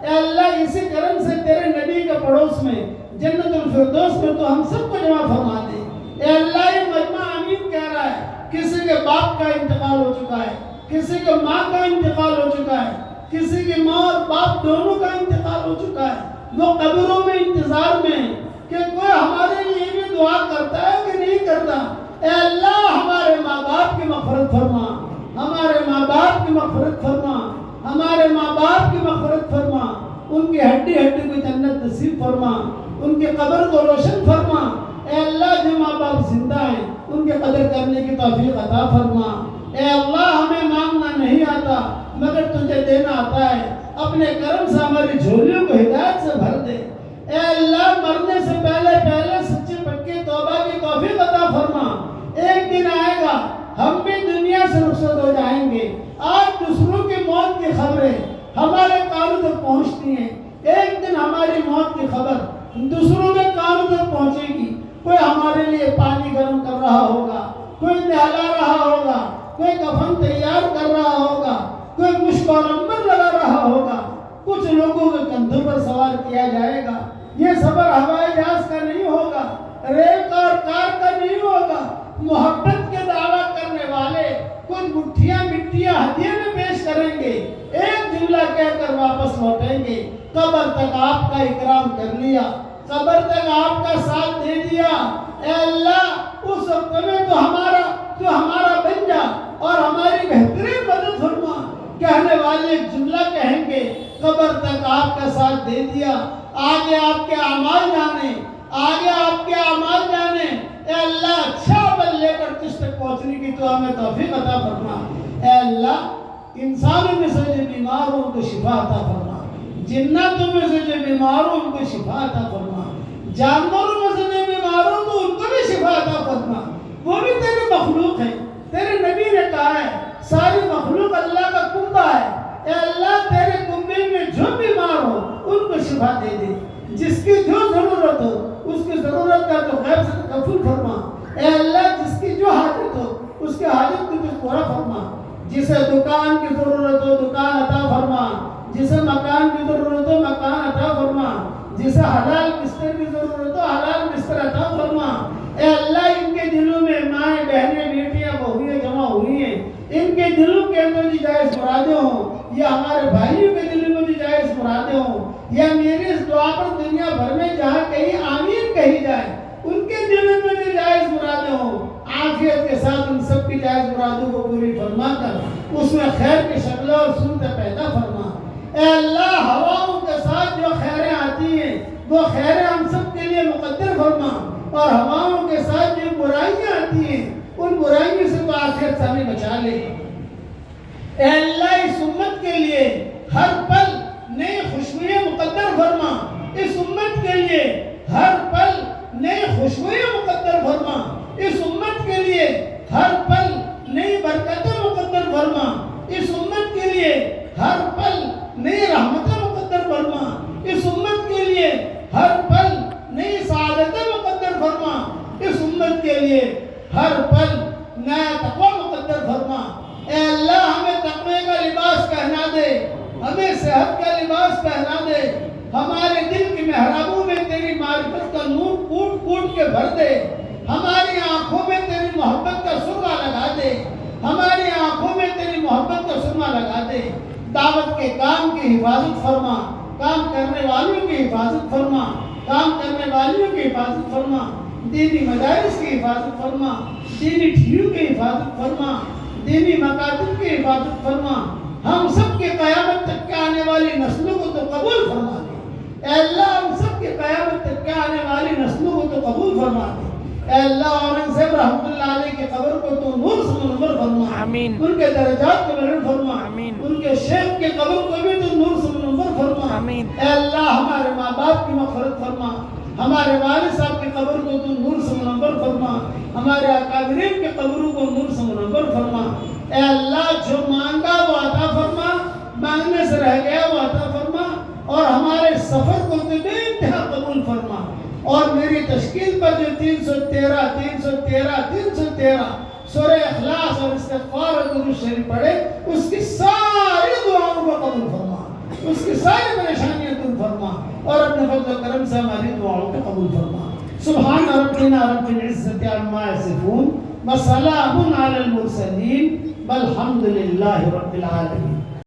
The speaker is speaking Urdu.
اے اللہ اسی کرم سے تیرے نبی کے پڑوس میں جنت الفردوس میں تو ہم سب کو جمع فرما دے۔ اے اللہ یہ مجمع آمین کہہ رہا ہے، کسی کے باپ کا انتقال ہو چکا ہے، کسی کے ماں کا انتقال ہو چکا ہے، کسی کی ماں اور باپ دونوں کا انتقال ہو چکا ہے، وہ قبروں میں انتظار میں ہیں کہ کوئی ہمارے لیے بھی دعا کرتا ہے کہ نہیں کرتا۔ اے اللہ ہمارے ماں باپ کی مغفرت فرما، ہمارے ماں باپ کی مغفرت فرما، ہمارے ماں باپ کی مغفرت فرما، ان کی ہڈی ہڈی کو جنت نصیب فرما، ان کی قبر کو روشن فرما۔ اے اللہ جو ماں باپ زندہ ہیں ان کے قدر کرنے کی توفیق عطا فرما۔ اے اللہ ہمیں مانگنا نہیں آتا مگر تجھے دینا آتا ہے، اپنے کرم سے ہماری جھولیوں کو ہدایت سے بھر دے۔ اے اللہ مرنے سے پہلے سچے پکے توبہ کی توفیق عطا فرما۔ ایک دن آئے گا ہم بھی دنیا سے رخصت ہو جائیں گے، آج دوسروں کی موت کی خبریں ہمارے کانوں تک پہنچتی ہیں، ایک دن ہماری موت کی خبر دوسروں کے کانوں تک پہنچے گی۔ کوئی ہمارے لیے پانی گرم کر رہا ہوگا، کوئی نہلا رہا ہوگا، کوئی کفن تیار کر رہا ہوگا، کوئی مشک اور عنبر لگا رہا ہوگا، کچھ لوگوں کے کندھوں پر سوار کیا جائے گا۔ یہ سفر ہوائی جہاز کا نہیں ہوگا، ریل کا اور کار کا نہیں ہوگا۔ محبت کے دعویٰ کرنے والے کچھ مٹھیاں مٹیاں ہدیے میں پیش کریں گے، ایک جملہ کہہ کر واپس لوٹیں گے، قبر تک آپ کا اکرام کر لیا، قبر تک آپ کا ساتھ دے دیا۔ اے اللہ اس وقت میں تو ہمارا بن جا اور ہماری بہترین مدد فرما۔ کہنے والے ایک جملہ کہیں گے، قبر تک آپ کا ساتھ دے دیا، آگے آپ کے اعمال جانے، آگے آپ کے اعمال جانے۔ اے اللہ اچھا عمل لے کر تجھ تک پہنچنے کی تو ہمیں توفیق عطا فرما۔ اے اللہ انسانوں میں سے جو بیمار ہوں ان کو شفا عطا فرما، جناتوں میں سے جو بیمار ہوں ان کو شفا عطا فرما، جانوروں میں سے جو بیمار ہوں تو ان کو بھی شفا عطا فرما، وہ بھی تیری مخلوق ہے۔ تیرے نبی نے کہا ہے ساری مخلوق اللہ کا کنبہ ہے، اے اللہ تیرے کنبے میں جو بیمار ہو ان کو شفا دے دے، جس کی جو ضرورت ہو اس کی ضرورت کا تو غیب سے تکفل فرما۔ اے اللہ جس کی جو حاجت ہو اس کی حاجت کو تو پورا فرما، جسے دکان کی ضرورت ہو دکان عطا فرما، جسے مکان کی ضرورت ہو مکان عطا فرما، جسے حلال بستر کی ضرورت ہو حلال بستر عطا فرما۔ اے اللہ ان کے دلوں میں مائیں بہنیں بیٹیاں بہویں جمع ہوئی ہیں، ان کے دلوں کے اندر جو جائز مرادیں ہوں یا ہمارے بھائیوں کے دلوں میں جو جائز مرادیں ہوں یا میری اس دعا پر دنیا بھر میں جہاں کہیں آمین کہی جائے ان کے دلوں میں جو جائز مرادیں ہوں عافیت کے ساتھ ان سب کی جائز مرادوں کو پوری فرما کر اس میں خیر کی شکلیں اور صورتیں پیدا فرما۔ اے اللہ ہواؤں کے ساتھ جو خیریں آتی ہیں وہ خیریں ہم سب کے لیے مقدر فرما، اور ہواؤں کے ساتھ جو برائیاں آتی ہیں ان برائیوں سے تو آخرت سے ہمیں بچا لے۔ اے اللہ اس امت کے لیے ہر پل نئی خوشبوئیں مقدر فرما، اس امت کے لیے ہر پل نئی خوشبوئیں مقدر فرما، اس امت کے لیے ہر پل نئی برکتیں مقدر فرما، اس امت کے لیے ہر پل نئی رحمتیں مقدر فرما، اس امت کے لیے ہر پل نئی سعادتیں مقدر فرما، اس امت کے لیے ہر پل نیا تقوی مقدر فرما۔ اے اللہ ہمیں تقوی کا لباس پہنا دے، ہمیں صحت کا لباس پہنا دے، ہمارے دل کی محرابوں میں تیری معرفت کا نور کوٹ کوٹ کے بھر دے، ہماری آنکھوں میں تیری محبت کا سرما لگا دے، ہماری آنکھوں میں تیری محبت کا سرما لگا دے۔ دعوت کے کام کی حفاظت فرما، کام کرنے والوں کی حفاظت فرما، کام کرنے والیوں کی حفاظت فرما، دینی مدارس کی حفاظت فرما، دینی ٹھیوں کی حفاظت فرما، دینی مکاتب کی حفاظت فرما، ہم سب کے قیامت تک کے آنے والی نسلوں کو تو قبول فرما دے۔ اے اللہ ہم سب کے قیامت تک کے آنے والی نسلوں کو تو قبول فرما دے۔ اے اللہ اورنگزیب رحمۃ اللہ علیہ کی قبر کو تو نور سے منور فرما، آمین، ان کے درجات کو بلند فرما، آمین، ان کے شیخ کے قبر کو بھی تو نور سے منور فرما۔ آمین۔ اے اللہ ہمارے ماں باپ کی مغفرت فرما، ہمارے والد صاحب کی قبر کو تو نور سے منور فرما، ہمارے اکابرین کی قبروں کو نور سے منور فرما۔ اے اللہ جو مانگا وہ عطا فرما، مانگنے سے رہ گیا وہ عطا فرما، اور ہمارے سفر کو تو بے انتہا قبول فرما، اور میری تشکیل پر جو 313 سورہ اخلاص اور استغفار اور درود شریف پڑھے اس کی ساری دعاؤں کو قبول فرما۔ اس کی ساری پریشانیاں دور فرما اور اپنے فضل و کرم سے ہماری دعاؤں کو قبول فرما. سبحان ربنا رب العزت عما یصفون وسلام علی المرسلین والحمد للہ رب العالمین.